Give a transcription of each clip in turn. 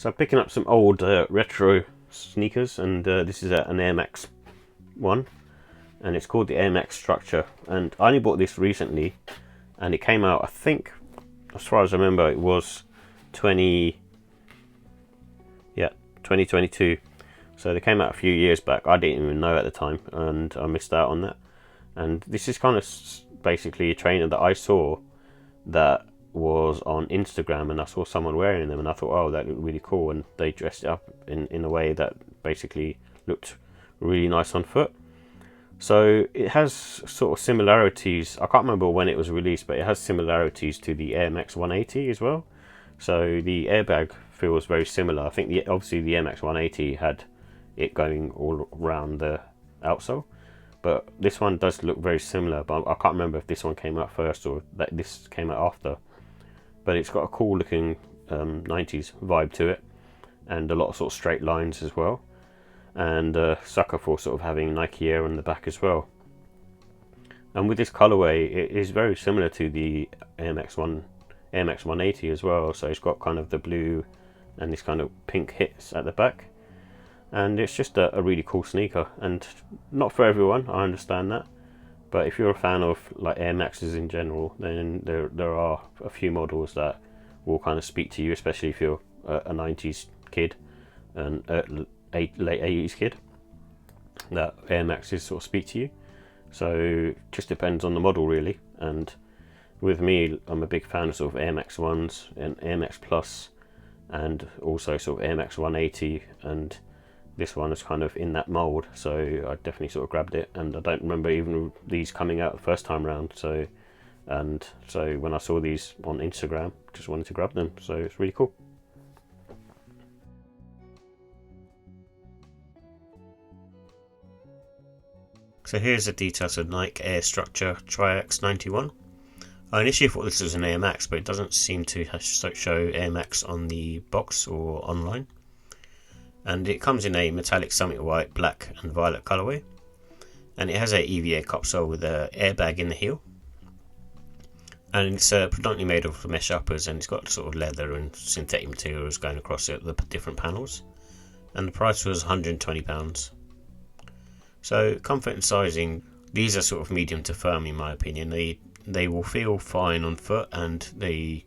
So I'm picking up some old retro sneakers, and this is an Air Max one, and it's called the Air Max Structure. And I only bought this recently, and it came out, I think, as far as I remember, it was 2022. So they came out a few years back. I didn't even know at the time, and I missed out on that. And this is kind of basically a trainer that I saw that was on Instagram, and I saw someone wearing them, and I thought, oh, that looked really cool. And they dressed it up in a way that basically looked really nice on foot. So it has sort of similarities. I can't remember when it was released, but it has similarities to the Air Max 180 as well. So the airbag feels very similar. I think obviously the Air Max 180 had it going all around the outsole, but this one does look very similar. But I can't remember if this one came out first or that this came out after. But it's got a cool looking 90s vibe to it, and a lot of sort of straight lines as well, and sucker for sort of having Nike Air on the back as well. And with this colorway, it is very similar to the Air Max 180 as well. So it's got kind of the blue and this kind of pink hits at the back, and it's just a really cool sneaker, and not for everyone, I understand that. But if you're a fan of like Air Maxes in general, then there are a few models that will kind of speak to you, especially if you're a 90s kid and late 80s kid. That Air Maxes sort of speak to you. So it just depends on the model really. And with me, I'm a big fan of sort of Air Max 1s and Air Max Plus, and also sort of Air Max 180, and this one is kind of in that mold, so I definitely sort of grabbed it. And I don't remember even these coming out the first time round, so when I saw these on Instagram, just wanted to grab them, so it's really cool. So here's the details of Nike Air Structure Triax 91. I initially thought this was an Air Max, but it doesn't seem to show Air Max on the box or online. And it comes in a metallic summit white, black and violet colorway, and it has a EVA cupsole with an airbag in the heel, and it's predominantly made of mesh uppers, and it's got sort of leather and synthetic materials going across it, the different panels, and the price was £120. So comfort and sizing, these are sort of medium to firm in my opinion. They will feel fine on foot, and they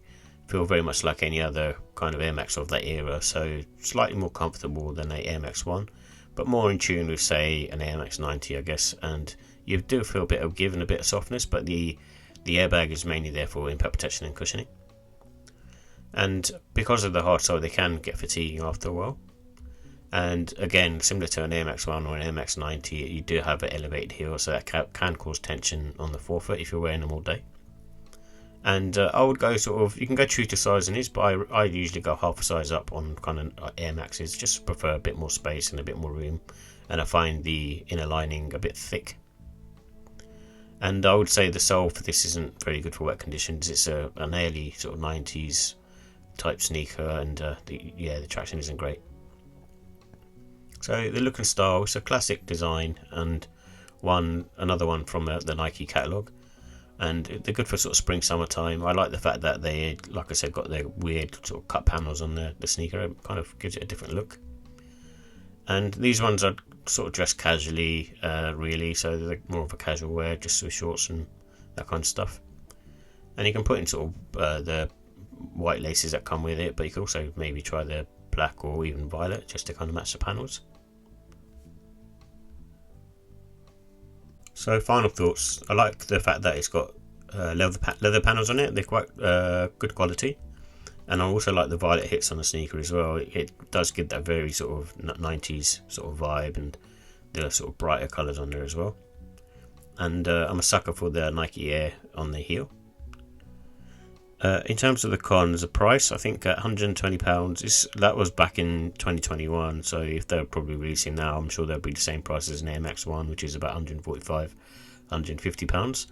feel very much like any other kind of Air Max of that era, so slightly more comfortable than a Air Max 1, but more in tune with say an Air Max 90 I guess. And you do feel a bit of give and a bit of softness, but the airbag is mainly there for impact protection and cushioning. And because of the hard sole, they can get fatiguing after a while. And again, similar to an Air Max 1 or an Air Max 90, you do have an elevated heel, so that can cause tension on the forefoot if you're wearing them all day. And I would go sort of, you can go true to size in this, but I usually go half a size up on kind of Air Maxes, just prefer a bit more space and a bit more room, and I find the inner lining a bit thick. And I would say the sole for this isn't very good for wet conditions. It's an early sort of 90s type sneaker, and the traction isn't great. So the look and style, it's a classic design, and another one from the Nike catalogue. And they're good for sort of spring, summertime. I like the fact that they, like I said, got their weird sort of cut panels on the sneaker. It kind of gives it a different look. And these ones are sort of dressed casually, really, so they're more of a casual wear, just with shorts and that kind of stuff. And you can put in sort of the white laces that come with it, but you can also maybe try the black or even violet just to kind of match the panels. So final thoughts, I like the fact that it's got leather panels on it. They're quite good quality, and I also like the violet hits on the sneaker as well. It does give that very sort of 90s sort of vibe, and the sort of brighter colours on there as well. And I'm a sucker for the Nike Air on the heel. In terms of the cons, the price, I think at £120, that was back in 2021, so if they're probably releasing now, I'm sure they'll be the same price as an Air Max 1, which is about £145, £150.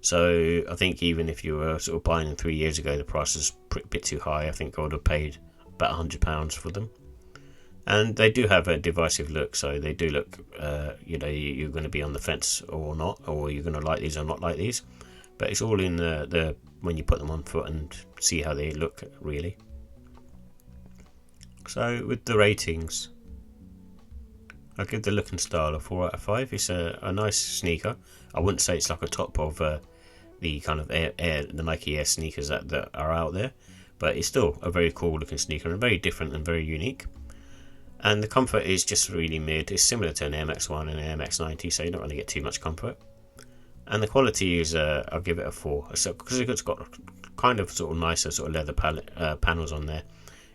So I think even if you were sort of buying them 3 years ago, the price is a bit too high. I think I would have paid about £100 for them. And they do have a divisive look, so they do look, you're going to be on the fence or not, or you're going to like these or not like these. But it's all in the when you put them on foot and see how they look, really. So with the ratings, I'll give the look and style a 4 out of 5. It's a nice sneaker. I wouldn't say it's like a top of the kind of the Nike Air sneakers that are out there, but it's still a very cool looking sneaker and very different and very unique. And the comfort is just really mid. It's similar to an Air Max 1 and an Air Max 90, so you don't really get too much comfort. And the quality is, I'll give it a 4. So, because it's got kind of sort of nicer sort of leather panels on there,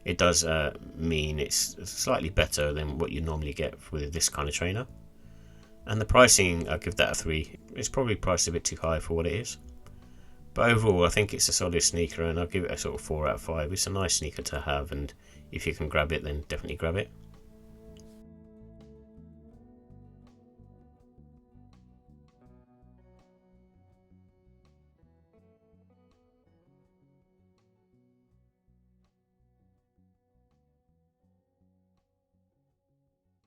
it does mean it's slightly better than what you normally get with this kind of trainer. And the pricing, I'll give that a 3. It's probably priced a bit too high for what it is. But overall, I think it's a solid sneaker, and I'll give it a sort of 4 out of 5. It's a nice sneaker to have, and if you can grab it, then definitely grab it.